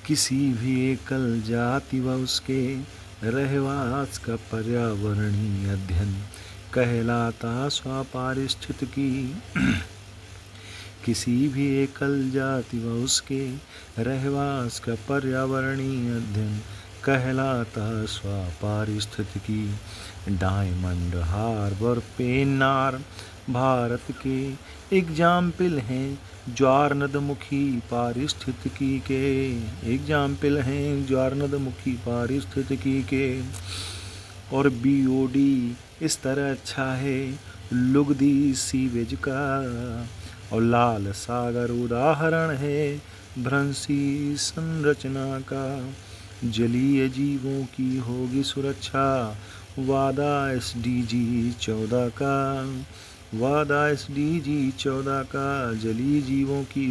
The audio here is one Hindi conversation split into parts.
किसी भी एकल जाति व उसके रहवास का पर्यावरणीय अध्ययन कहलाता स्वपारिस्थितिकी। किसी भी एकल जाति व उसके रहवास का पर्यावरणीय अध्ययन कहलाता स्वपारिस्थितिकी। डायमंड हार्बर पेन्नार भारत के एग्जाम्पल हैं ज्वारनदमुखी पारिस्थितिकी के। एग्जाम्पल हैं ज्वारनदमुखी पारिस्थितिकी के। और बीओडी इस तरह अच्छा है लुगदी सीवेज का। और लाल सागर उदाहरण है भ्रंशी संरचना का। जलीय जीवों की होगी सुरक्षा वादा SDG 14 का। वादा SDG 14 का जलीय जीवों की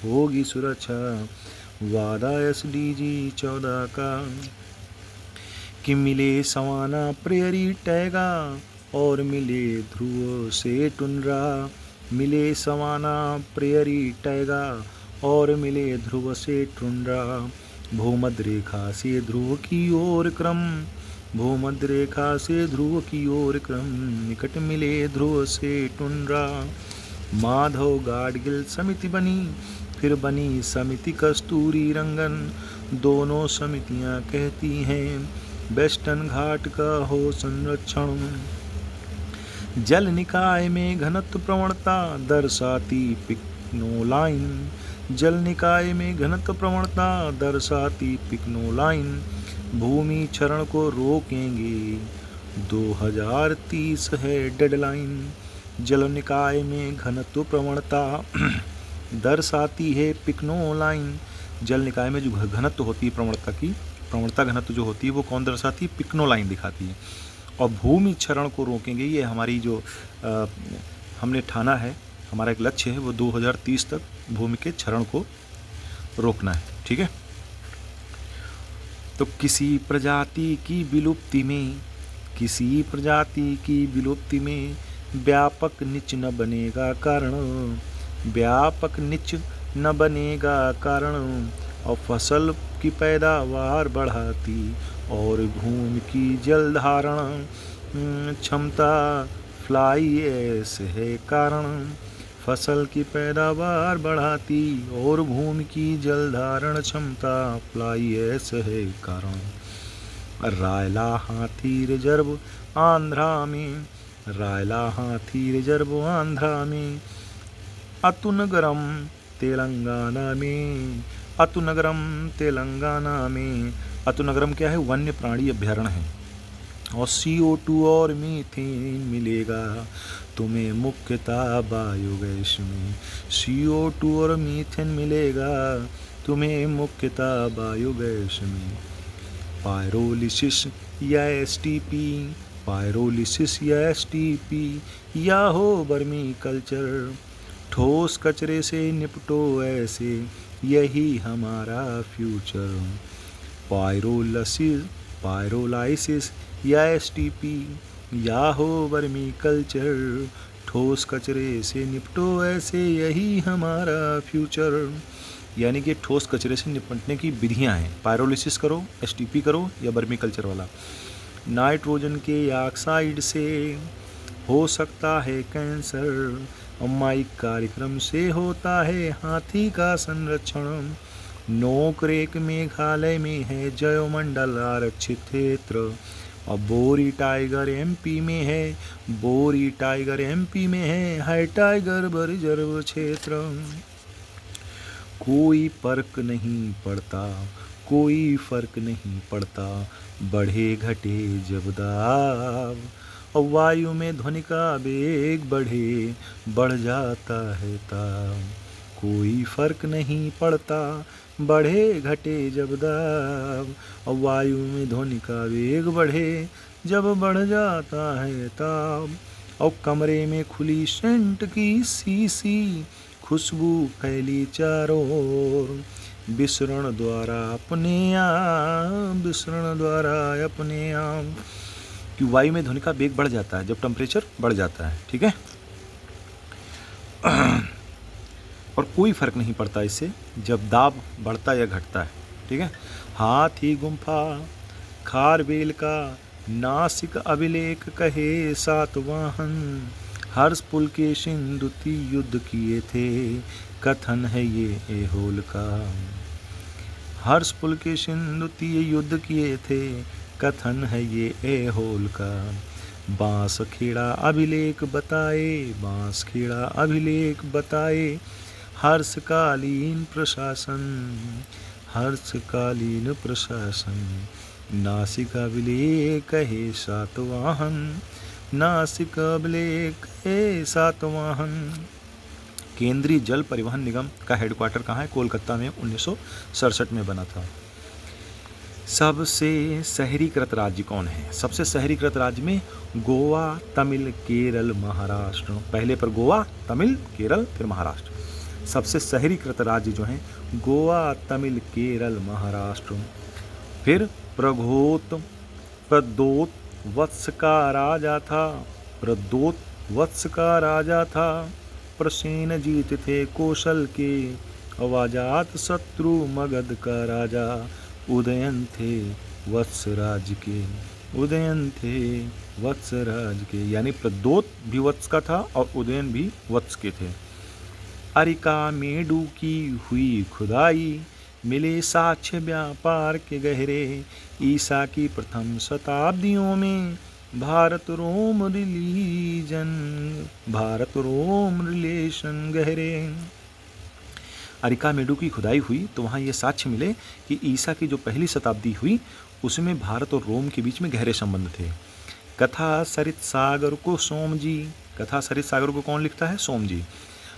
होगी सुरक्षा वादा SDG 14 का। कि मिले सवाना प्रेयरी टैगा और मिले ध्रुव से टुंड्रा। मिले सवाना प्रेयरी टैगा और मिले ध्रुव से टुंड्रा। भूमध्य रेखा से ध्रुव की ओर क्रम। भूमध्य रेखा से ध्रुव की ओर क्रम। निकट मिले ध्रुव से टुंड्रा। माधव गाडगिल समिति बनी फिर बनी समिति कस्तूरी रंगन। दोनों समितियां कहती हैं वेस्टर्न घाट का हो संरक्षण। जल निकाय में घनत्व प्रवणता दर्शाती पिक्नोलाइन। जल निकाय में घनत्व प्रवणता दर्शाती पिक्नोलाइन। भूमि क्षरण को रोकेंगे 2030 है डेडलाइन। जल निकाय में घनत्व प्रवणता दर्शाती है पिक्नोलाइन। जल निकाय में जो घनत्व होती है प्रवणता घनत्व जो होती है वो कौन दर्शाती है? पिक्नोलाइन दिखाती है। और भूमि क्षरण को रोकेंगे ये हमारी जो हमने ठाना है, हमारा एक लक्ष्य है वो 2030 तक भूमि के क्षरण को रोकना है। ठीक है। तो किसी प्रजाति की विलुप्ति में व्यापक निच न बनेगा कारण। व्यापक निच न बनेगा कारण और फसल की पैदावार बढ़ाती और भूमि की जल धारण क्षमता फ्लाई ऐश है कारण। फसल की पैदावार बढ़ाती और भूमि की जल धारण क्षमता फ्लाई ऐश है कारण। रायला हाथी रिजर्व आंध्रा में। रायला हाथी रिजर्व आंध्रा में। अतुनगरम तेलंगाना में। अतुनगरम तेलंगाना में। अतुनगरम क्या है? वन्य प्राणी अभ्यारण्य है। और CO2 और मीथेन मिलेगा तुम्हें मुख्यतः बायोगैस में। CO2 और मीथेन मिलेगा तुम्हें मुख्यतः बायोगैस में। पायरोलिसिस या STP। पायरोलिसिस या STP या हो वर्मी कल्चर। ठोस कचरे से निपटो ऐसे यही हमारा फ्यूचर। पायरोलाइसिस या STP या हो वर्मी कल्चर। ठोस कचरे से निपटो ऐसे यही हमारा फ्यूचर। यानी कि ठोस कचरे से निपटने की विधियां हैं। पायरोलिसिस करो, STP करो या वर्मी कल्चर वाला। नाइट्रोजन के ऑक्साइड से हो सकता है कैंसर। अमाइक कार्यक्रम से होता है हाथी का संरक्षण। नोकरेक मेघालय में है जयोमंडल आरक्षित क्षेत्र। और बोरी टाइगर MP में है। बोरी टाइगर MP में है टाइगर रिजर्व क्षेत्र। कोई फर्क नहीं पड़ता, कोई फर्क नहीं पड़ता बढ़े घटे जब दाब। और वायु में ध्वनि का वेग बढ़ जाता है ताब। कोई फर्क नहीं पड़ता बढ़े घटे जब दाब। और वायु में ध्वनि का वेग बढ़ जाता है ताब। और कमरे में खुली सेंट की शीशी खुशबू फैली चारों ओर। विसरण द्वारा अपने आप कि वायु में ध्वनि का वेग बढ़ जाता है जब टेम्परेचर बढ़ जाता है। ठीक है। और कोई फर्क नहीं पड़ता इससे जब दाब बढ़ता या घटता है। ठीक है। हाथी गुम्फा खारवेल का नासिक अभिलेख कहे सातवाहन, हर्ष पुलकेशिन द्वितीय युद्ध किए थे, कथन है ये ऐहोल का। हर्ष पुलकेशिन द्वितीय युद्ध किए थे, कथन है ये ऐहोल का। बांस खेड़ा अभिलेख बताए, बांस खेड़ा अभिलेख बताए, हर्षकालीन प्रशासन, हर्षकालीन प्रशासन, नासिक अभिलेख कहे सातवाहन, नासिक अभिलेख कहे सातवाहन। केंद्रीय जल परिवहन निगम का हेडक्वार्टर कहाँ है? कोलकाता में 1967 में बना था। सबसे शहरीकृत राज्य कौन है? सबसे शहरीकृत राज्य में गोवा, तमिल, केरल, महाराष्ट्र। पहले पर गोवा, तमिल, केरल, फिर महाराष्ट्र। सबसे शहरीकृत राज्य जो हैं गोवा, तमिल, केरल, महाराष्ट्र। फिर प्रदोत वत्स का राजा था, प्रदोत वत्स का राजा था, प्रसेनजीत थे कौशल के, अवाजात शत्रु मगध का राजा, उदयन थे वत्सराज के, उदयन थे वत्सराज के। यानी प्रदोत भी वत्स का था और उदयन भी वत्स के थे। अरिका मेडू की हुई खुदाई, मिले साक्ष्य व्यापार के गहरे, ईसा की प्रथम शताब्दियों में भारत रोम रिलेशन गहरे। अरिका मेडू की खुदाई हुई तो वहाँ ये साक्ष्य मिले कि ईसा की जो पहली शताब्दी हुई उसमें भारत और रोम के बीच में गहरे संबंध थे। कथा सरित सागर को सोम जी, कथा सरित सागर को कौन लिखता है? सोम जी।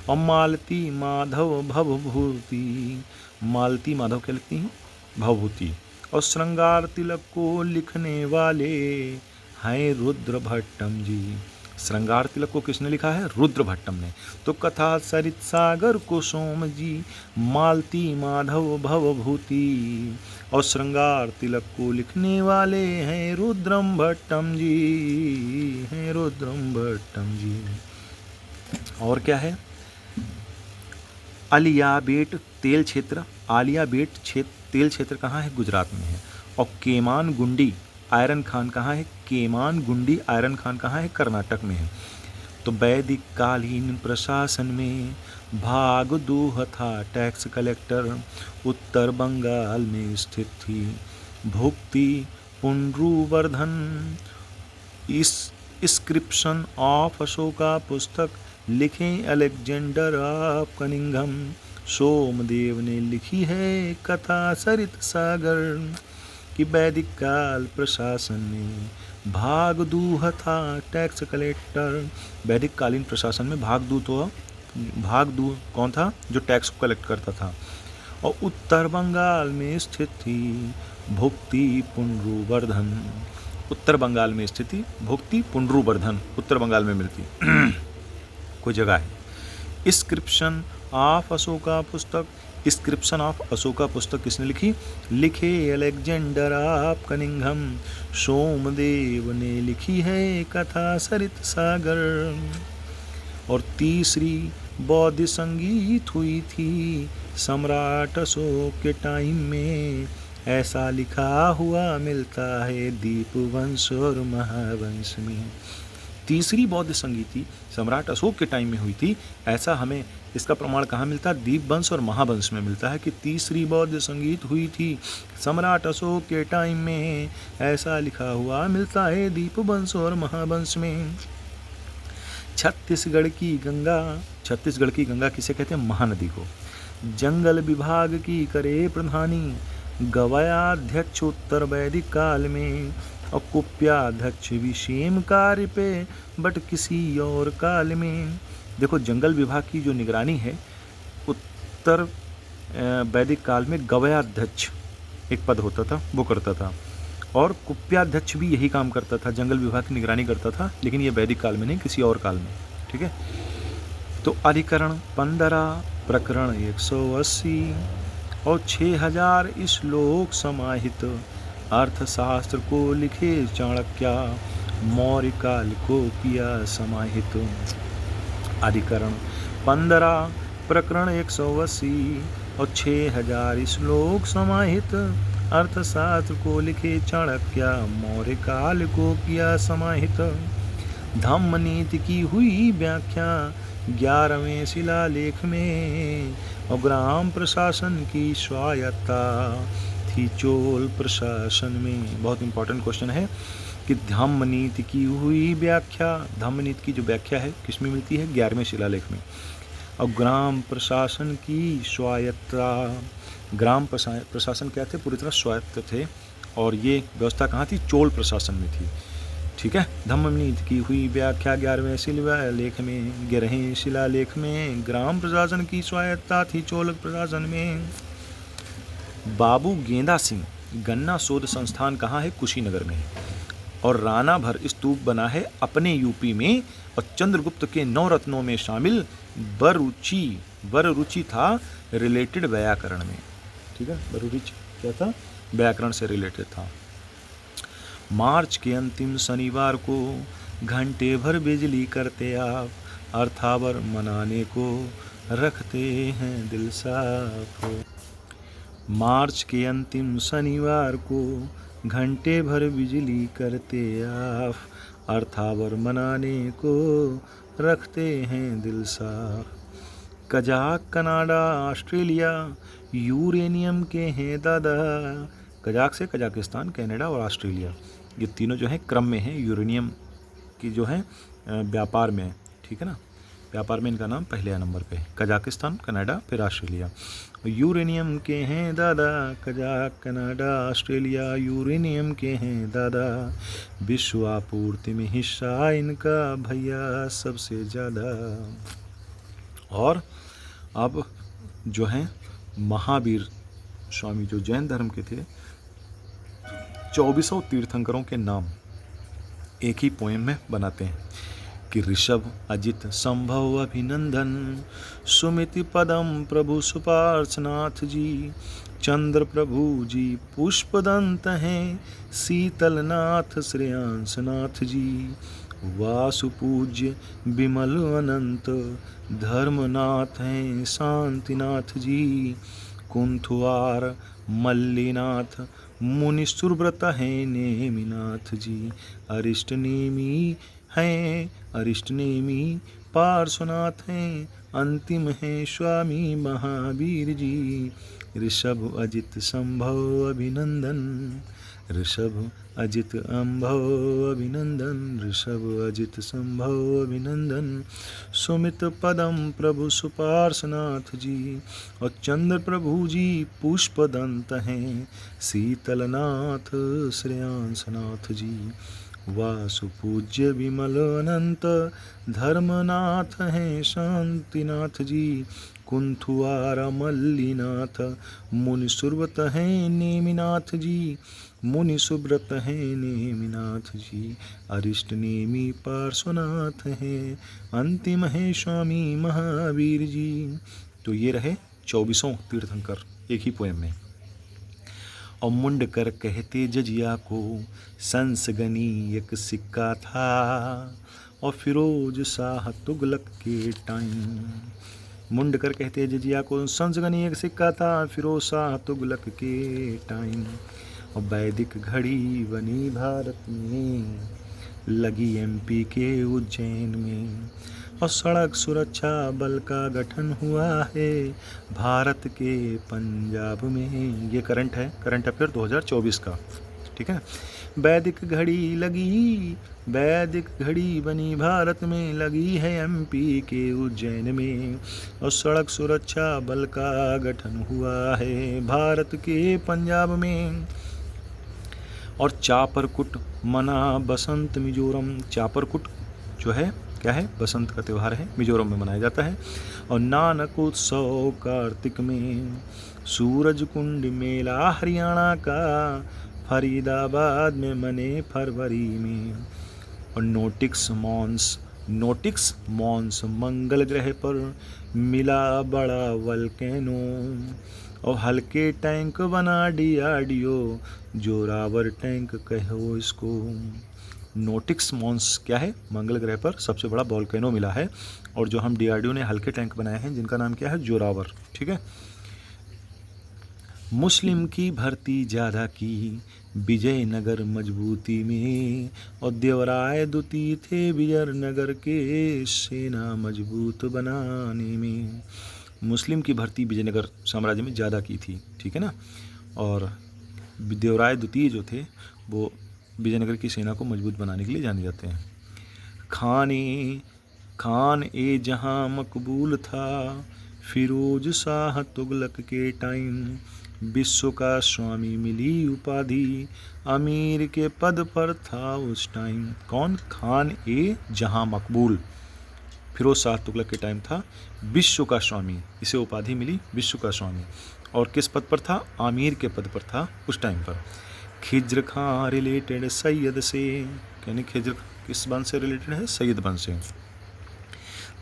और मालती माधव भवभूति, मालती माधव क्या लिखती हैं? भवभूति। और श्रृंगार तिलक को लिखने वाले हैं रुद्र भट्टम जी। श्रृंगार तिलक को किसने लिखा है? रुद्र भट्टम ने। तो कथा सरित सागर को सोम जी, मालती माधव भवभूति, और श्रृंगार तिलक को लिखने वाले हैं रुद्रम भट्टम जी, हैं रुद्रम भट्टम जी। और क्या है? आलिया बेट तेल क्षेत्र, आलिया बेट तेल क्षेत्र कहाँ है? गुजरात में है। और केमान गुंडी आयरन खान कहाँ है? केमान गुंडी आयरन खान कहाँ है? कर्नाटक में है। तो वैदिक कालीन प्रशासन में भाग 2 था टैक्स कलेक्टर, उत्तर बंगाल में स्थित थी। भुक्ति पुनरुवर्धन इंस्क्रिप्शन ऑफ अशोका पुस्तक लिखें अलेक्जेंडर ऑफ कनिंघम, सोमदेव ने लिखी है कथा सरित सागर। कि वैदिक काल प्रशासन में भाग 2 था टैक्स कलेक्टर। वैदिक कालीन प्रशासन में भाग 2 कौन था? जो टैक्स को कलेक्ट करता था। और उत्तर बंगाल में स्थित थी भुक्ति पुनरुवर्धन, उत्तर बंगाल में स्थित थी भुक्ति पुनरुवर्धन, उत्तर बंगाल में मिलती कोई जगह है। इंस्क्रिप्शन ऑफ अशोका पुस्तक, इंस्क्रिप्शन ऑफ अशोका पुस्तक किसने लिखी? लिखे अलेक्जेंडर ऑफ कनिंघम, सोमदेव ने लिखी है कथा सरित सागर। और तीसरी बौद्ध संगीत हुई थी सम्राट अशोक के टाइम में, ऐसा लिखा हुआ मिलता है दीपवंश और महावंश में। तीसरी बौद्ध संगीति सम्राट अशोक के टाइम में हुई थी, ऐसा हमें इसका प्रमाण कहाँ मिलता है? दीपवंश और महावंश में मिलता है कि तीसरी बौद्ध संगीत हुई थी सम्राट अशोक के टाइम में, ऐसा लिखा हुआ मिलता है दीपवंश और महावंश में। छत्तीसगढ़ की गंगा, छत्तीसगढ़ की गंगा किसे कहते हैं? महानदी को। जंगल विभाग की करे प्रधानी, गवयाध्यक्ष उत्तर वैदिक काल में, और कुप्याध्यक्ष भी सेम कार्य पे बट किसी और काल में। देखो जंगल विभाग की जो निगरानी है उत्तर वैदिक काल में गवयाध्यक्ष एक पद होता था, वो करता था। और कुप्याध्यक्ष भी यही काम करता था, जंगल विभाग की निगरानी करता था, लेकिन ये वैदिक काल में नहीं, किसी और काल में। ठीक है। तो अधिकरण 15, प्रकरण 180 और 6000 श्लोक समाहित अर्थशास्त्र को लिखे चाणक्य, मौर्य काल को किया समाहित। अधिकरण 15, प्रकरण 180, और 6000 श्लोक समाहित अर्थशास्त्र को लिखे चाणक्य, मौर्य काल को किया समाहित। धम्म नीति की हुई व्याख्या 11वें शिलालेख में, और ग्राम प्रशासन की स्वायत्ता थी चोल प्रशासन में। बहुत इंपॉर्टेंट क्वेश्चन है कि धम्म नीति की हुई व्याख्या, धम्म नीति की जो व्याख्या है किस में मिलती है? 11वें शिलालेख में। और ग्राम प्रशासन की स्वायत्ता, ग्राम प्रशासन क्या थे? पूरी तरह स्वायत्त थे, और ये व्यवस्था कहाँ थी? चोल प्रशासन में थी। ठीक है, धम्म नीति की हुई व्याख्या 11वें शिलालेख में, 11वें शिलालेख में। ग्राम प्रशासन की स्वायत्ता थी चोल प्रशासन में। बाबू गेंदा सिंह गन्ना शोध संस्थान कहाँ है? कुशीनगर में। और राणा भर स्तूप बना है अपने यूपी में। और चंद्रगुप्त के 9 रत्नों में शामिल बररुचि था रिलेटेड व्याकरण में। ठीक है, बररुचि क्या था? व्याकरण से रिलेटेड था। मार्च के अंतिम शनिवार को घंटे भर बिजली करते आप, अर्थावर मनाने को रखते हैं दिल साफ। मार्च के अंतिम शनिवार को घंटे भर बिजली करते आप, अर्थावर मनाने को रखते हैं दिल साफ। कजाक, कनाडा, ऑस्ट्रेलिया यूरेनियम के हैं दादा। कजाक से कजाकिस्तान, कनाडा और ऑस्ट्रेलिया, ये तीनों जो है क्रम में है यूरेनियम की जो है व्यापार में। ठीक है ना, व्यापार में इनका नाम पहले नंबर पे, कजाकिस्तान, कनाडा, फिर ऑस्ट्रेलिया। यूरेनियम के हैं दादा, कजाक, कनाडा, ऑस्ट्रेलिया यूरेनियम के हैं दादा। विश्व आपूर्ति में हिस्सा इनका भैया सबसे ज़्यादा। और अब जो है महावीर स्वामी जो जैन धर्म के थे, 2400 तीर्थंकरों के नाम एक ही पोएम में बनाते हैं कि ऋषभ, अजित, संभव, अभिनंदन, सुमिति पदम प्रभु सुपार्शनाथ जी, चंद्र प्रभु जी पुष्पदंत हैं, शीतलनाथ श्रेयांसनाथ जी, वासुपूज्य विमल अनंत धर्मनाथ हैं शांतिनाथ जी, कुंथुआर मल्लीनाथ मुनि सुब्रत हैं नेमिनाथ जी, अरिष्ट नेमी हैं, अरिष्ट नेमी पार्श्वनाथ हैं, अंतिम हैं स्वामी महावीर जी। ऋषभ, अजित, संभव, अभिनंदन, ऋषभ, अजित, अंभव, अभिनंदन, ऋषभ, अजित, संभव, अभिनंदन, सुमित पदम प्रभु सुपार्शनाथ जी, और चंद्र प्रभु जी पुष्पदंत हैं, शीतलनाथ श्रेयांसनाथ जी, वासुपूज्य विमल अनंत धर्मनाथ हैं शांतिनाथ जी, कुंथुआर मल्लीनाथ मुनि सुब्रत हैं नेमिनाथ जी, मुनि सुब्रत हैं नेमिनाथ जी, अरिष्ट नेमी पार्श्वनाथ हैं, अंतिम हैं स्वामी महावीर जी। तो ये रहे 24 तीर्थंकर एक ही पोएम में। और मुंडकर कहते जजिया को संसगनी एक सिक्का था, और फिरोज शाह तुगलक के टाइम। मुंडकर कहते जजिया को संसगनी एक सिक्का था, फिरोज शाह तुगलक के टाइम। और वैदिक घड़ी बनी भारत में, लगी एमपी के उज्जैन में। और सड़क सुरक्षा बल का गठन हुआ है भारत के पंजाब में। ये करंट है, करंट अफेयर 2024 का। ठीक है, वैदिक घड़ी लगी, वैदिक घड़ी बनी भारत में, लगी है एमपी के उज्जैन में। और सड़क सुरक्षा बल का गठन हुआ है भारत के पंजाब में। और चापरकुट मना बसंत मिजोरम, चापरकुट जो है क्या है? बसंत का त्यौहार है, मिजोरम में मनाया जाता है। और नानक उत्सव कार्तिक में, सूरज कुंड मेला हरियाणा का, फरीदाबाद में मने फरवरी में। और नोटिक्स मॉन्स मंगल ग्रह पर मिला बड़ा वल्केनो। और हल्के टैंक बना डीआरडीओ, जोरावर टैंक कहो इसको। नोटिक्स मॉन्स क्या है? मंगल ग्रह पर सबसे बड़ा वोल्केनो मिला है, और जो हम डीआरडीओ ने हल्के टैंक बनाए हैं जिनका नाम क्या है? जोरावर। ठीक है, मुस्लिम की भर्ती ज़्यादा की विजयनगर मजबूती में, और देवराय द्वितीय थे विजयनगर के सेना मजबूत बनाने में। मुस्लिम की भर्ती विजयनगर साम्राज्य में ज़्यादा की थी, ठीक है ना। और देवराय द्वितीय जो थे वो विजयनगर की सेना को मजबूत बनाने के लिए जाने जाते हैं। खान ए जहाँ मकबूल था, फिरोज शाह तुगलक के टाइम, विश्व का स्वामी मिली उपाधि, अमीर के पद पर था उस टाइम। कौन? खान ए जहाँ मकबूल, फिरोज शाह तुगलक के टाइम था, विश्व का स्वामी, इसे उपाधि मिली विश्व का स्वामी। और किस पद पर था? आमिर के पद पर था उस टाइम पर। खिज्र खां रिलेटेड सैयद से, यानी खिज्र किस वंश से रिलेटेड है? सैयद वंश से।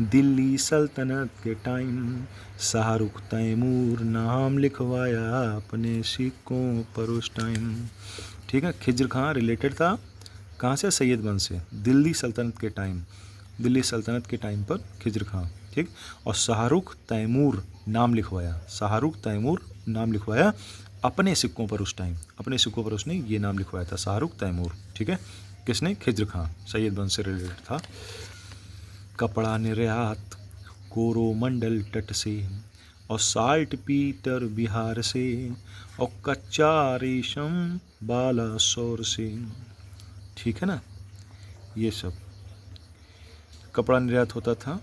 दिल्ली सल्तनत के टाइम शाहरुख तैमूर नाम लिखवाया अपने सिक्कों पर उस टाइम। ठीक है, खिज्र खां रिलेटेड था कहाँ से? सैयद वंश से। दिल्ली सल्तनत के टाइम, दिल्ली सल्तनत के टाइम पर खिज्र खां, ठीक। और शाहरुख तैमूर नाम लिखवाया, शाहरुख तैमूर नाम लिखवाया अपने सिक्कों पर उस टाइम, अपने सिक्कों पर उसने ये नाम लिखवाया था, शाहरुख तैमूर, ठीक है। किसने? खिज्र खां, सैयद वंश से रिलेटेड था। कपड़ा निर्यात कोरोमंडल तट से, और साल्ट पीटर बिहार से, और कच्चा रेशम बालासोर से, ठीक है ना। ये सब कपड़ा निर्यात होता था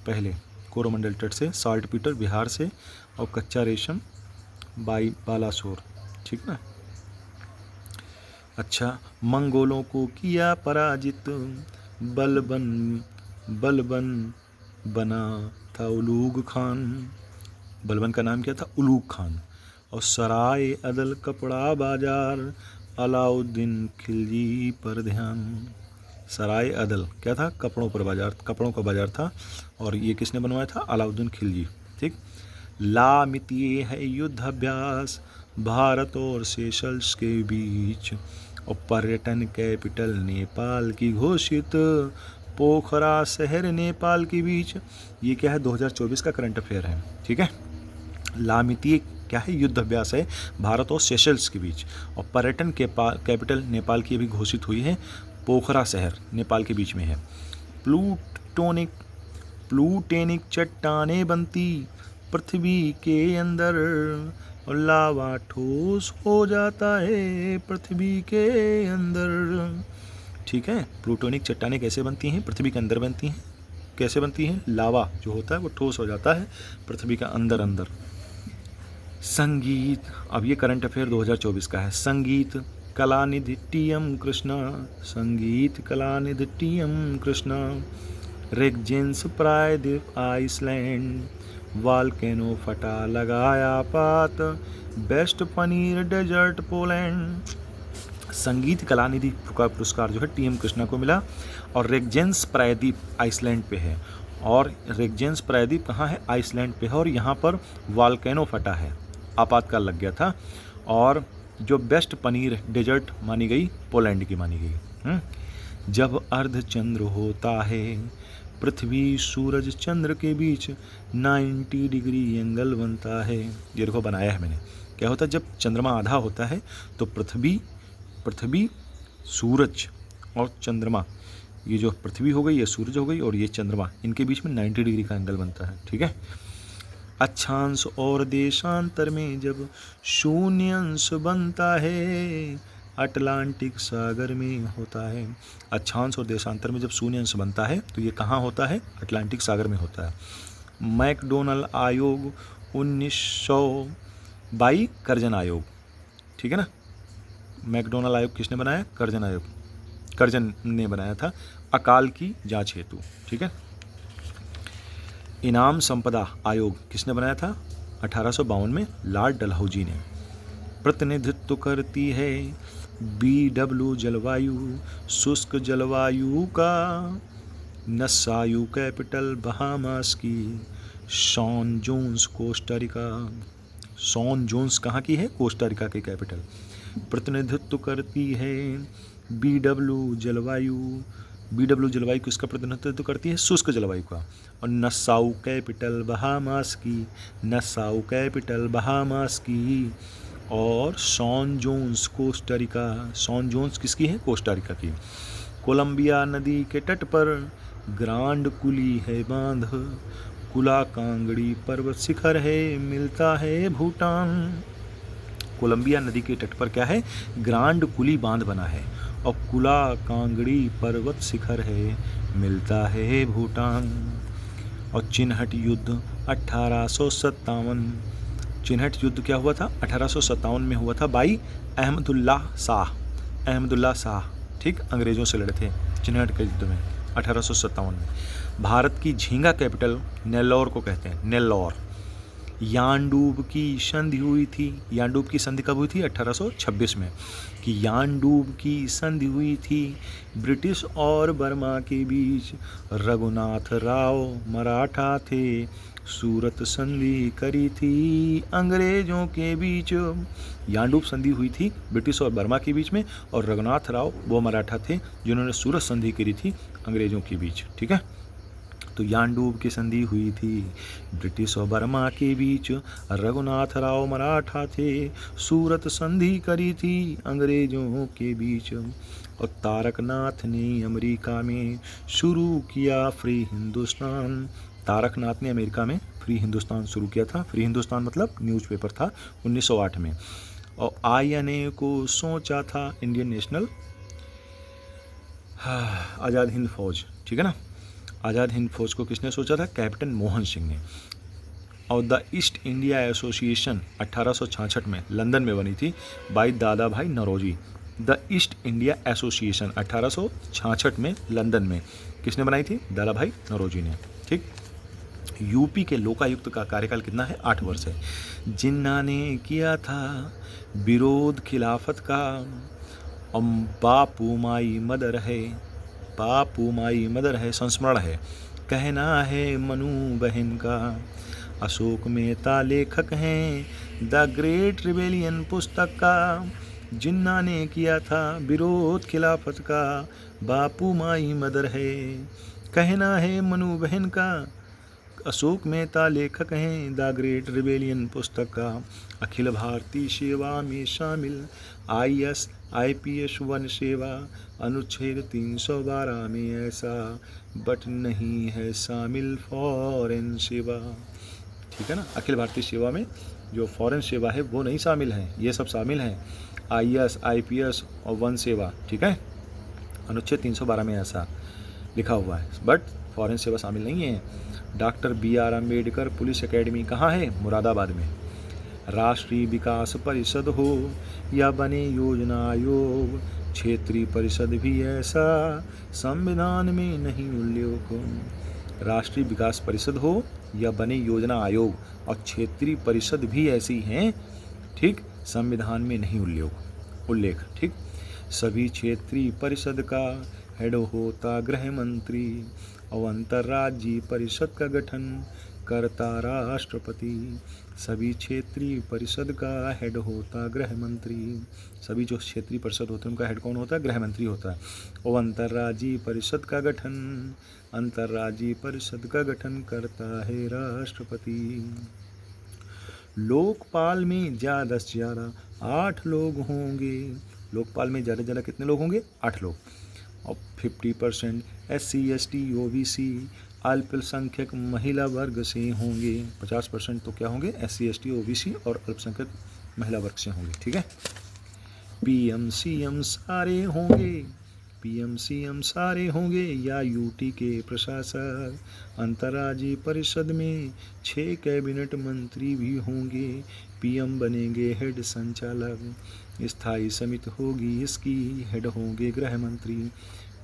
पहले कोरोमंडल तट से, साल्ट पीटर बिहार से, और कच्चा रेशम बालासोर, ठीक ना। अच्छा, मंगोलों को किया पराजित, बलबन बना था उलूग खान, बलबन का नाम क्या था? उलूग खान। और सराय अदल कपड़ा बाजार, अलाउद्दीन खिलजी पर ध्यान। सराय अदल क्या था? कपड़ों पर बाजार, कपड़ों का बाजार था। और ये किसने बनवाया था? अलाउद्दीन खिलजी, ठीक। लामितीय है युद्ध अभ्यास भारत और सेशल्स के बीच, और पर्यटन कैपिटल नेपाल की घोषित, पोखरा शहर नेपाल के बीच। ये क्या है? 2024 का करंट अफेयर है, ठीक है। लामितीय क्या है? युद्ध अभ्यास है भारत और सेशल्स के बीच, और पर्यटन के कैपिटल नेपाल की भी घोषित हुई है, पोखरा शहर नेपाल के बीच में है। प्लूटेनिक चट्टानें बनती पृथ्वी के अंदर, और लावा ठोस हो जाता है पृथ्वी के अंदर, ठीक है। प्लूटोनिक चट्टानें कैसे बनती हैं? पृथ्वी के अंदर बनती हैं। कैसे बनती हैं? लावा जो होता है वो ठोस हो जाता है पृथ्वी का अंदर। संगीत, अब ये करंट अफेयर 2024 का है। संगीत कलानिधि टी.एम. कृष्णा, संगीत कलानिधि टी.एम. कृष्णा। रेगजेंस प्रायद्वीप आइसलैंड, वाल्केनो फटा लगाया पात, बेस्ट पनीर डेजर्ट पोलैंड। संगीत कलानिधि का पुरस्कार जो है टी.एम. कृष्णा को मिला, और रेगजेंस प्रायद्वीप आइसलैंड पे है। और रेगजेंस प्रायद्वीप कहाँ है? आइसलैंड पे है। और यहाँ पर वाल्केनो फटा है, आपातकाल लग गया था। और जो बेस्ट पनीर डेजर्ट मानी गई, पोलैंड की मानी गई। जब अर्धचंद्र होता है पृथ्वी सूरज चंद्र के बीच, 90 डिग्री एंगल बनता है। ये देखो बनाया है मैंने। क्या होता है? जब चंद्रमा आधा होता है तो पृथ्वी सूरज और चंद्रमा, ये जो पृथ्वी हो गई, ये सूरज हो गई, और ये चंद्रमा, इनके बीच में 90 डिग्री का एंगल बनता है, ठीक है। अक्षांश और देशांतर में जब शून्यांश बनता है, अटलांटिक सागर में होता है। अक्षांश और देशांतर में जब शून्यांश बनता है तो ये कहाँ होता है? अटलांटिक सागर में होता है। मैकडोनल्ड आयोग 1900 बाई कर्जन आयोग, ठीक है ना। मैकडोनल्ड आयोग किसने बनाया? कर्जन आयोग, कर्जन ने बनाया था, अकाल की जांच हेतु, ठीक है। इनाम संपदा आयोग किसने बनाया था? 1852 में लॉर्ड डलहौजी ने। प्रतिनिधित्व करती है BW जलवायु, शुष्क जलवायु का, नस्सायु कैपिटल बहामास की, सॉन जोन्स कोस्टारिका। सॉन जोन्स कहाँ की है? कोस्टारिका की कैपिटल। प्रतिनिधित्व करती है BW जलवायु, BW जलवायु किसका प्रतिनिधित्व करती है? शुष्क जलवायु का। और नसाउ कैपिटल बहामास की, नसाउ कैपिटल बहामास की। और सॉन जोन्स कोस्टारिका, सॉन जोन्स किसकी है? कोस्टारिका की। कोलंबिया नदी के तट पर ग्रांड कुली है बांध, कुला कांगड़ी पर्वत शिखर है, मिलता है भूटान। कोलंबिया नदी के तट पर क्या है? ग्रांड कुली बांध बना है और कुला कांगड़ी पर्वत शिखर है, मिलता है भूटान। और चिन्हट युद्ध 1857, चिन्हट युद्ध क्या हुआ था? 1857 में हुआ था बाई अहमदुल्ला शाह, अहमदुल्ला शाह, ठीक, अंग्रेजों से लड़े थे चिन्हट के युद्ध में 1857 में। भारत की झींगा कैपिटल नेल्लौर को कहते हैं, नेल्लौर। यानडूब की संधि हुई थी, यानडूब की संधि कब हुई थी? 1826 में, कि यानडूब की संधि हुई थी ब्रिटिश और बर्मा के बीच, रघुनाथ राव मराठा थे, सूरत संधि करी थी अंग्रेजों के बीच। यानडूब संधि हुई थी ब्रिटिश और बर्मा के बीच में, और रघुनाथ राव वो मराठा थे जिन्होंने सूरत संधि करी थी अंग्रेजों के बीच, ठीक है। तो यानडूब की संधि हुई थी ब्रिटिश और बर्मा के बीच, रघुनाथ राव मराठा थे, सूरत संधि करी थी अंग्रेजों के बीच। और तारकनाथ ने अमेरिका में शुरू किया फ्री हिंदुस्तान, तारकनाथ ने अमेरिका में फ्री हिंदुस्तान शुरू किया था। फ्री हिंदुस्तान मतलब न्यूज़पेपर था 1908 में। और INA को सोचा था इंडियन नेशनल आज़ाद हिंद फौज, ठीक है ना। आज़ाद हिंद फौज को किसने सोचा था? कैप्टन मोहन सिंह ने। और द ईस्ट इंडिया एसोसिएशन 1866 में लंदन में बनी थी by Dadabhai Naoroji. The East India Association 1866 में लंदन में किसने बनाई थी? दादा भाई नौरोजी ने, ठीक। यूपी के लोकायुक्त का कार्यकाल कितना है? 8 वर्ष है। जिन्ना ने किया था विरोध खिलाफत का, बापू माई मदर है, बापू माई मदर है, संस्मरण है, कहना है मनु बहन का। अशोक मेहता लेखक हैं द ग्रेट रिबेलियन पुस्तक का, जिन्ना ने किया था विरोध खिलाफत का, बापू माई मदर है, कहना है मनु बहन का। अशोक मेहता लेखक हैं द ग्रेट रिबेलियन पुस्तक का। अखिल भारतीय सेवा में शामिल IAS IPS 1 सेवा, अनुच्छेद 312 में ऐसा बट नहीं है शामिल फॉरेन सेवा, ठीक है ना। अखिल भारतीय सेवा में जो फॉरेन सेवा है वो नहीं शामिल है, ये सब शामिल है IAS IPS और 1 सेवा, ठीक है। अनुच्छेद 312 में ऐसा लिखा हुआ है, बट फॉरेन सेवा शामिल नहीं है। Doctor BR Ambedkar police academy कहाँ है? मुरादाबाद में। राष्ट्रीय विकास परिषद हो या बने योजना आयोग, क्षेत्रीय परिषद भी ऐसा संविधान में नहीं उल्लेख। राष्ट्रीय विकास परिषद हो या बने योजना आयोग और क्षेत्रीय परिषद भी ऐसी हैं, ठीक, संविधान में नहीं उल्लेख, ठीक। सभी क्षेत्रीय परिषद का हेड होता गृह मंत्री और अंतर्राज्यीय परिषद का गठन करता राष्ट्रपति। सभी क्षेत्रीय परिषद का हेड होता गृह मंत्री, सभी जो क्षेत्रीय परिषद होते हैं उनका हेड कौन होता है? गृह मंत्री होता है। और अंतर्राज्यीय परिषद का गठन, अंतर्राज्यीय परिषद का गठन करता है राष्ट्रपति। लोकपाल में ज़्यादा से ज़्यादा 8 लोग होंगे। लोकपाल में ज़्यादा से ज़्यादा कितने लोग होंगे? 8 लोग। और 50% SC ST OBC अल्पसंख्यक महिला वर्ग से होंगे। 50% तो क्या होंगे? SC ST OBC और अल्पसंख्यक महिला वर्ग से होंगे, ठीक है। PM CM सारे होंगे, PM CM सारे होंगे या UT के प्रशासक। अंतर्राज्यीय परिषद में 6 कैबिनेट मंत्री भी होंगे। PM बनेंगे हेड संचालक, स्थायी समिति होगी इसकी, हेड होंगे गृह मंत्री।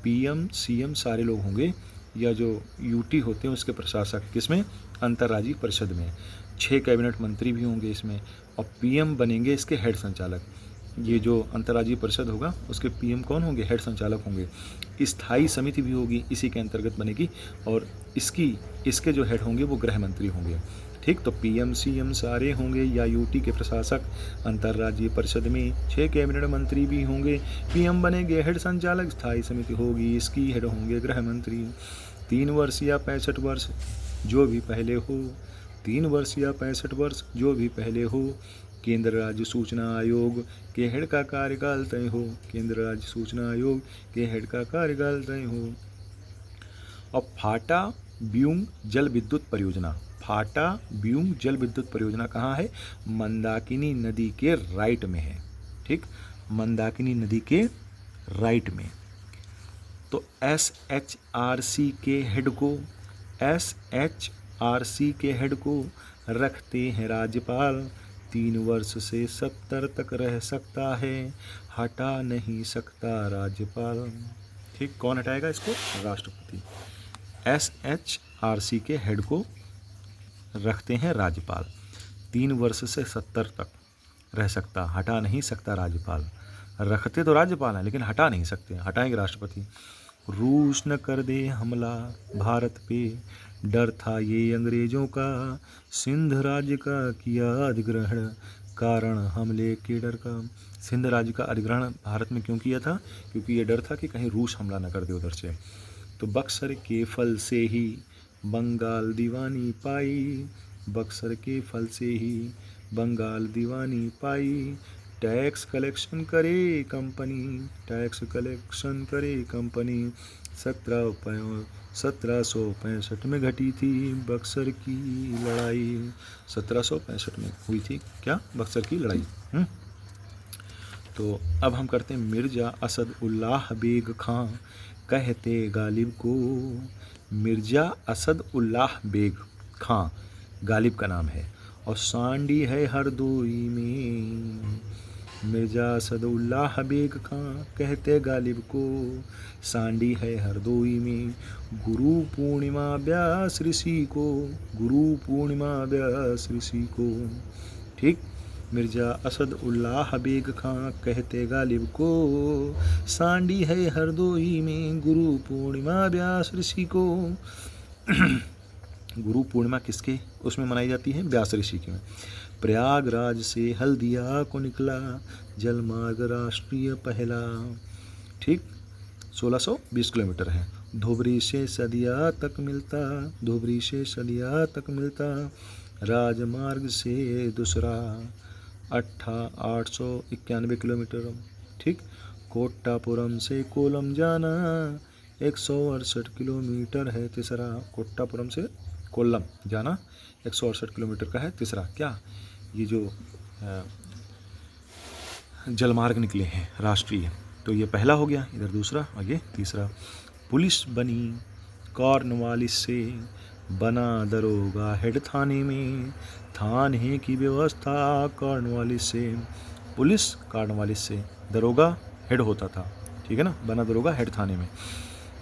PM CM सारे लोग होंगे या जो UT होते हैं उसके प्रशासक, किसमें? अंतर्राज्यीय परिषद में। 6 कैबिनेट मंत्री भी होंगे इसमें और PM बनेंगे इसके हेड संचालक। ये जो अंतर्राज्यीय परिषद होगा उसके PM कौन होंगे? हेड संचालक होंगे। स्थायी समिति भी होगी इसी के अंतर्गत बनेगी और इसके जो हेड होंगे वो गृह मंत्री होंगे, ठीक। तो PM CM सारे होंगे या UT के प्रशासक। अंतर्राज्यीय परिषद में 6 कैबिनेट मंत्री भी होंगे। PM बनेंगे हेड संचालक, स्थायी समिति होगी इसकी, हेड होंगे गृह मंत्री। 3 वर्ष या 65 वर्ष जो भी पहले हो, 3 वर्ष या 65 वर्ष जो भी पहले हो, केंद्र राज्य सूचना आयोग के हेड का कार्यकाल तय हो, केंद्र राज्य सूचना आयोग के हेड का कार्यकाल तय हो। और फाटा ब्यूंग जल विद्युत परियोजना, फाटा ब्यूंग जल विद्युत परियोजना कहाँ है? मंदाकिनी नदी के राइट में है। ठीक, मंदाकिनी नदी के राइट में। तो SHRC के हेड को, SHRC के हेड को रखते हैं राज्यपाल, 3 वर्ष से 70 तक रह सकता है, हटा नहीं सकता राज्यपाल। ठीक, कौन हटाएगा इसको? राष्ट्रपति। SHRC के हेड को रखते हैं राज्यपाल, 3 वर्ष से 70 तक रह सकता, हटा नहीं सकता राज्यपाल। रखते तो राज्यपाल हैं लेकिन हटा नहीं सकते, हटाएंगे राष्ट्रपति। रूस न कर दे हमला भारत पे, डर था ये अंग्रेजों का, सिंध राज्य का किया अधिग्रहण, कारण हमले के डर का। सिंध राज्य का अधिग्रहण भारत में क्यों किया था? क्योंकि ये डर था कि कहीं रूस हमला न कर दे उधर से। तो बक्सर के फल से ही बंगाल दीवानी पाई, बक्सर के फल से ही बंगाल दीवानी पाई, टैक्स कलेक्शन करे कंपनी, टैक्स कलेक्शन करे कंपनी, 1765 में घटी थी बक्सर की लड़ाई, 1765 में हुई थी क्या? बक्सर की लड़ाई। तो अब हम करते हैं मिर्जा असद उल्लाह बेग खां कहते गालिब को। मिर्जा असद उल्लाह बेग खां गालिब का नाम है, और सांडी है हरदोई में। मिर्जा असद उल्लाह बेग खां कहते गालिब को, सांडी है हरदोई में। गुरु पूर्णिमा व्यास ऋषि को, गुरु पूर्णिमा व्यास ऋषि को। ठीक, मिर्जा असद उल्लाह बेग खां कहते गालिब को, सांडी है हरदोई में, गुरु पूर्णिमा व्यास ऋषि को। गुरु पूर्णिमा किसके उसमें मनाई जाती है? व्यास ऋषि के में। प्रयागराज से हल्दिया को निकला जलमार्ग राष्ट्रीय पहला। ठीक, 1620 किलोमीटर है। धुबरी से सदिया तक मिलता, धुबरी से सदिया तक मिलता, राजमार्ग से दूसरा 891 किलोमीटर। ठीक, कोट्टापुरम से कोलम जाना 168 किलोमीटर है तीसरा। कोट्टापुरम से कोल्लम जाना 168 किलोमीटर का है तीसरा। क्या ये जो जलमार्ग निकले हैं राष्ट्रीय, तो ये पहला हो गया, इधर दूसरा और ये तीसरा। पुलिस बनी कॉर्नवालिस से, बना दरोगा हेड थाने में, थाने की व्यवस्था कॉर्नवालिस से। पुलिस कॉर्नवालिस से, दरोगा हेड होता था, ठीक है ना, बना दरोगा हेड थाने में।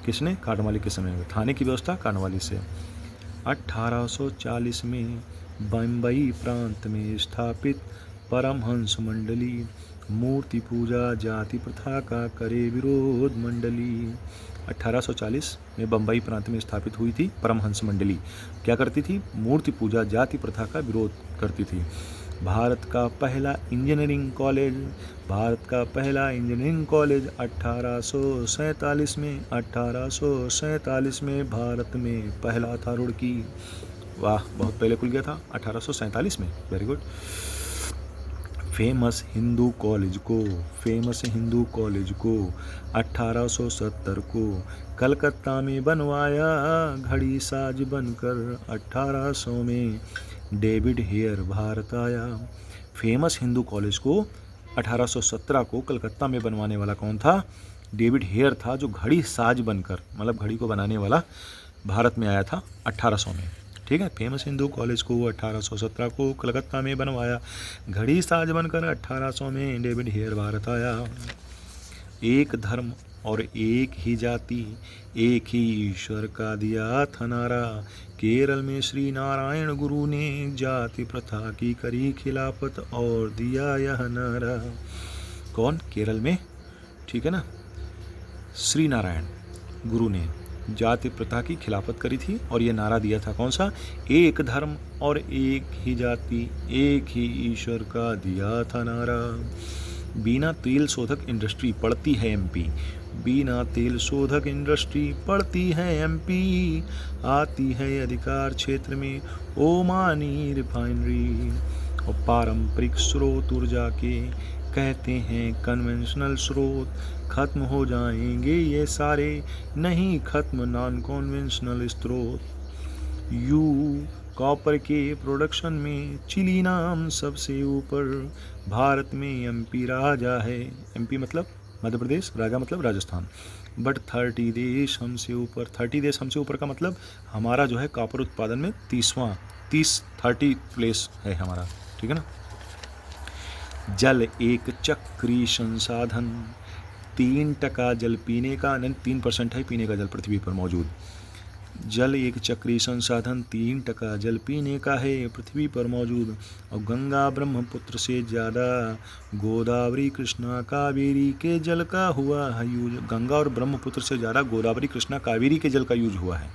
किसने? कॉर्नवालिस के समय में। थाने की व्यवस्था कॉर्नवालिस से। 1840 में बम्बई प्रांत में स्थापित परमहंस मंडली, मूर्ति पूजा जाति प्रथा का करे विरोध मंडली। 1840 में बम्बई प्रांत में स्थापित हुई थी परमहंस मंडली। क्या करती थी? मूर्ति पूजा जाति प्रथा का विरोध करती थी। भारत का पहला इंजीनियरिंग कॉलेज, भारत का पहला इंजीनियरिंग कॉलेज 1847 में, 1847 में भारत में पहला था रुड़की। वाह, बहुत पहले खुल गया था 1847 में। Very good. Famous Hindu college को, फेमस हिंदू कॉलेज को 1870 को कलकत्ता में बनवाया घड़ी साज बनकर। 1800 में डेविड हेयर भारत आया। फेमस हिंदू कॉलेज को 1817 को कलकत्ता में बनवाने वाला कौन था? डेविड हेयर था, जो घड़ी साज बनकर, मतलब घड़ी को बनाने वाला, भारत में आया था 1800 में। ठीक है, फेमस हिंदू कॉलेज को 1817 को कलकत्ता में बनवाया, घड़ी साज बनकर 1800 में डेविड हेयर भारत आया। एक धर्म और एक ही जाति, एक ही ईश्वर का दिया था नारा, केरल में श्री नारायण गुरु ने जाति प्रथा की करी खिलाफत और दिया यह नारा। कौन? केरल में, ठीक है ना, श्री नारायण गुरु ने जाति प्रथा की खिलाफत करी थी और ये नारा दिया था, कौन सा? एक धर्म और एक ही जाति, एक ही ईश्वर का दिया था नारा। बीना तेल शोधक इंडस्ट्री पड़ती है एमपी, बिना तेल शोधक इंडस्ट्री पड़ती है एमपी, आती है अधिकार क्षेत्र में ओमानी रिफाइनरी। और पारंपरिक स्रोत ऊर्जा के कहते हैं कन्वेंशनल स्रोत, खत्म हो जाएंगे ये सारे, नहीं खत्म नॉन कन्वेंशनल स्रोत। यू कॉपर के प्रोडक्शन में चिली नाम सबसे ऊपर, भारत में एमपी राजा है, एमपी मतलब मध्य प्रदेश, राजा मतलब राजस्थान। बट 30 देश हमसे ऊपर, 30 देश हमसे ऊपर का मतलब हमारा जो है कॉपर उत्पादन में 30 प्लेस है हमारा, ठीक है ना। जल एक चक्री संसाधन, 3% जल पीने का, 3% है पीने का जल पृथ्वी पर मौजूद। जल एक चक्री संसाधन, 3% जल पीने का है पृथ्वी पर मौजूद। और गंगा ब्रह्मपुत्र से ज़्यादा गोदावरी कृष्णा कावेरी के जल का हुआ है यूज। गंगा और ब्रह्मपुत्र से ज़्यादा गोदावरी कृष्णा कावेरी के जल का यूज हुआ है।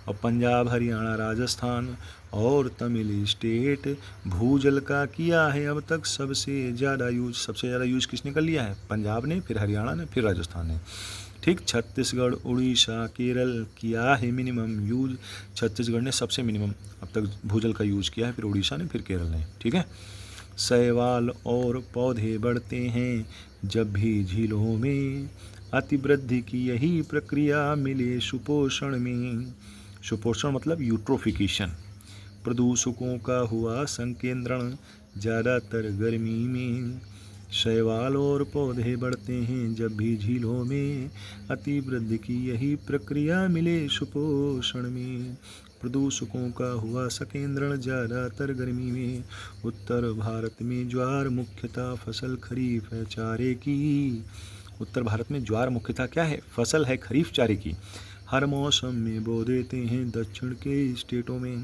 और पंजाब हरियाणा राजस्थान और तमिल स्टेट भूजल का किया है अब तक सबसे ज़्यादा यूज। सबसे ज़्यादा यूज किसने कर लिया है? पंजाब ने, फिर हरियाणा ने, फिर राजस्थान ने, ठीक। छत्तीसगढ़ उड़ीसा केरल किया है मिनिमम यूज। छत्तीसगढ़ ने सबसे मिनिमम अब तक भूजल का यूज किया है, फिर उड़ीसा ने, फिर केरल ने, ठीक है। शैवाल और पौधे बढ़ते हैं जब भी झीलों में, अतिवृद्धि की यही प्रक्रिया मिले सुपोषण में। सुपोषण मतलब यूट्रोफिकेशन। प्रदूषकों का हुआ संकेंद्रण ज़्यादातर गर्मी में, शैवाल और पौधे बढ़ते हैं जब भी झीलों में, अतिवृद्धि की यही प्रक्रिया मिले सुपोषण में। प्रदूषकों का हुआ संकेंद्रण ज़्यादातर गर्मी में। उत्तर भारत में ज्वार मुख्यतः फसल खरीफ है चारे की। उत्तर भारत में ज्वार मुख्यतः क्या है? फसल है खरीफ चारे की। हर मौसम में बो देते हैं दक्षिण के स्टेटों में,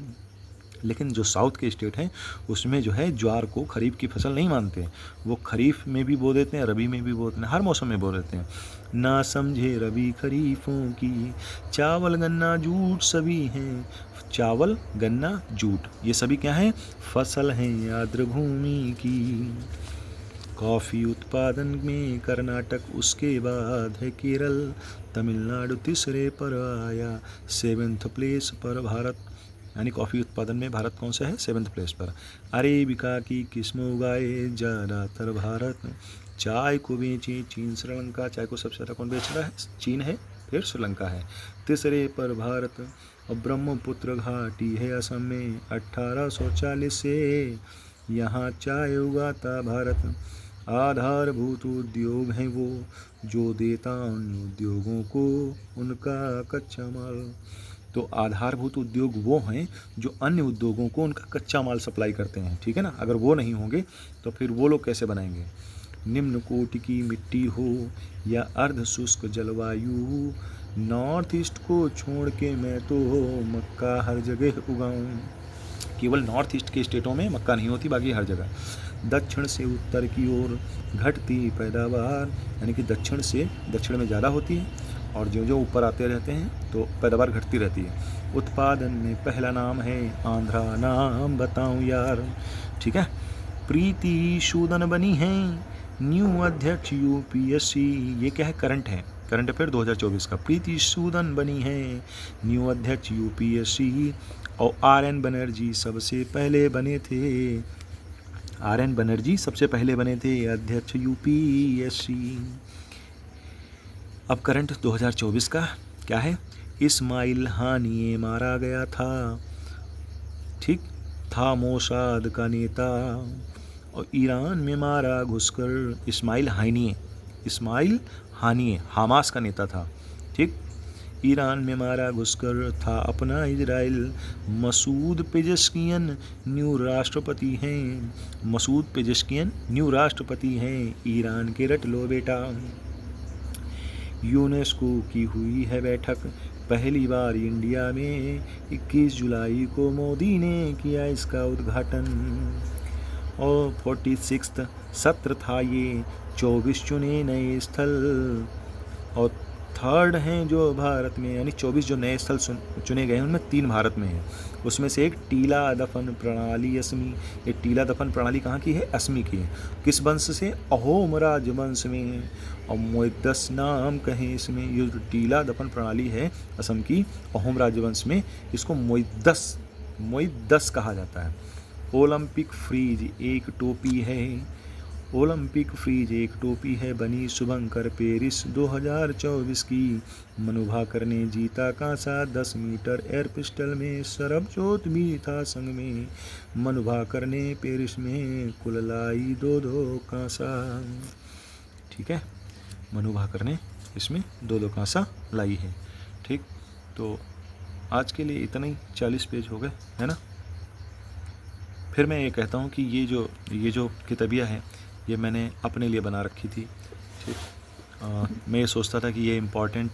लेकिन जो साउथ के स्टेट हैं उसमें जो है ज्वार को खरीफ की फसल नहीं मानते। वो खरीफ में भी बो देते हैं, रबी में भी बो देते हैं, हर मौसम में बो देते हैं। ना समझे रबी खरीफों की, चावल गन्ना जूट सभी हैं। चावल गन्ना जूट ये सभी क्या हैं? फसल हैं आर्द्र भूमि की। कॉफ़ी उत्पादन में कर्नाटक, उसके बाद है केरल, तमिलनाडु तीसरे पर आया, 7th प्लेस पर भारत। यानी कॉफ़ी उत्पादन में भारत कौन सा है? 7th प्लेस पर। अरेबिका की किस्म उगाए ज़्यादातर भारत। चाय को बेचे चीन श्रीलंका, चाय को सबसे ज़्यादा कौन बेच रहा है? चीन है, फिर श्रीलंका है, तीसरे पर भारत। और ब्रह्मपुत्र घाटी है असम में, 1840 से यहाँ चाय उगाता भारत। आधारभूत उद्योग हैं वो जो देता अन्य उद्योगों को उनका कच्चा माल। तो आधारभूत उद्योग वो हैं जो अन्य उद्योगों को उनका कच्चा माल सप्लाई करते हैं, ठीक है ना। अगर वो नहीं होंगे तो फिर वो लोग कैसे बनाएंगे? निम्न कोटि की मिट्टी हो या अर्ध शुष्क जलवायु, नॉर्थ ईस्ट को छोड़ के मैं तो मक्का हर जगह उगाऊं। केवल नॉर्थ ईस्ट के स्टेटों में मक्का नहीं होती, बाकी हर जगह। दक्षिण से उत्तर की ओर घटती पैदावार, यानी कि दक्षिण में ज़्यादा होती है और जो जो ऊपर आते रहते हैं तो पैदावार घटती रहती है। उत्पादन में पहला नाम है आंध्रा, नाम बताऊं यार, ठीक है। प्रीति सूदन बनी है न्यू अध्यक्ष यूपीएससी। ये क्या है? करंट अफेयर 2024 का। प्रीति सूदन बनी है न्यू अध्यक्ष यूपीएससी। और आर.एन. बनर्जी सबसे पहले बने थे, आर.एन. बनर्जी सबसे पहले बने थे अध्यक्ष यूपीएससी। अब करंट 2024 का क्या है? इस्माइल हानिये मारा गया था, ठीक था, मोसाद का नेता। और ईरान में मारा घुसकर इस्माइल हानिये हमास का नेता था, ठीक। ईरान में मारा घुसकर था अपना इजराइल। मसूद पेजेश्कियन न्यू राष्ट्रपति हैं, मसूद पेजेश्कियन न्यू राष्ट्रपति हैं ईरान के। रट लो बेटा। यूनेस्को की हुई है बैठक पहली बार इंडिया में, 21 जुलाई को मोदी ने किया इसका उद्घाटन। और 46वां सत्र था ये, 24 चुने नए स्थल। और थर्ड हैं जो भारत में, यानी 24 जो नए स्थल चुने गए हैं उनमें 3 भारत में हैं। उसमें से एक टीला दफन प्रणाली अस्मि। ये टीला दफन प्रणाली कहाँ की है? अस्मि की है। किस वंश से? अहोम राजवंश में। और मोइदस नाम कहें इसमें। ये जो टीला दफन प्रणाली है असम की, अहोम राजवंश में, इसको मोइदस कहा जाता है। ओलंपिक फ्रीज एक टोपी है। ओलंपिक फ्रीज एक टोपी है, बनी शुभंकर पेरिस 2024 की। मनु भाकर ने जीता कांसा 10 मीटर एयर पिस्टल में, सरबजोत भी था संग में। मनु भाकर ने पेरिस में कुल लाई 2-2 कांसा। ठीक है, मनु भाकर ने इसमें 2-2 कांसा लाई है। ठीक, तो आज के लिए इतना ही, 40 पेज हो गए, है ना। फिर मैं ये कहता हूँ कि ये जो किताबियाँ हैं, ये मैंने अपने लिए बना रखी थी। ठीक, मैं ये सोचता था कि ये इम्पॉर्टेंट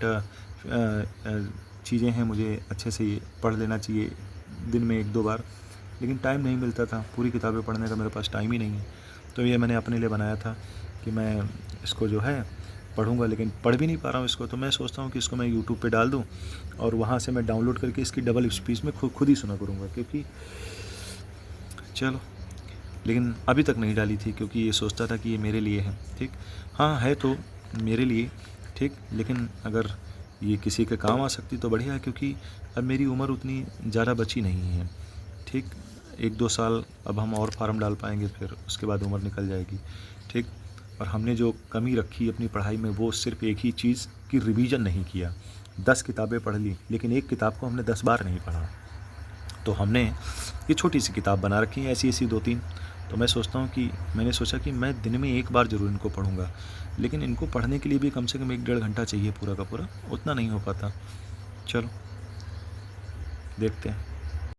चीज़ें हैं, मुझे अच्छे से ये पढ़ लेना चाहिए दिन में 1-2 बार, लेकिन टाइम नहीं मिलता था। पूरी किताबें पढ़ने का मेरे पास टाइम ही नहीं है। तो ये मैंने अपने लिए बनाया था कि मैं इसको जो है पढ़ूंगा, लेकिन पढ़ भी नहीं पा रहा हूँ इसको। तो मैं सोचता हूँ कि इसको मैं यूट्यूब पे डाल दूँ और वहाँ से मैं डाउनलोड करके इसकी डबल स्पीड में खुद ही सुना करूँगा, क्योंकि चलो, लेकिन अभी तक नहीं डाली थी क्योंकि ये सोचता था कि ये मेरे लिए है। ठीक, हाँ है तो मेरे लिए, ठीक, लेकिन अगर ये किसी के काम आ सकती तो बढ़िया है, क्योंकि अब मेरी उम्र उतनी ज़्यादा बची नहीं है। ठीक, 1-2 साल अब हम और फार्म डाल पाएंगे, फिर उसके बाद उम्र निकल जाएगी। ठीक, और हमने जो कमी रखी अपनी पढ़ाई में, वो सिर्फ एक ही चीज़ कि रिवीजन नहीं किया। 10 किताबें पढ़ ली, लेकिन एक किताब को हमने 10 बार नहीं पढ़ा। तो हमने ये छोटी सी किताब बना रखी है, ऐसी 2-3। तो मैं सोचता हूँ कि मैंने सोचा कि मैं दिन में 1 बार ज़रूर इनको पढ़ूँगा, लेकिन इनको पढ़ने के लिए भी कम से कम 1-1.5 घंटा चाहिए पूरा का पूरा, उतना नहीं हो पाता। चलो देखते हैं।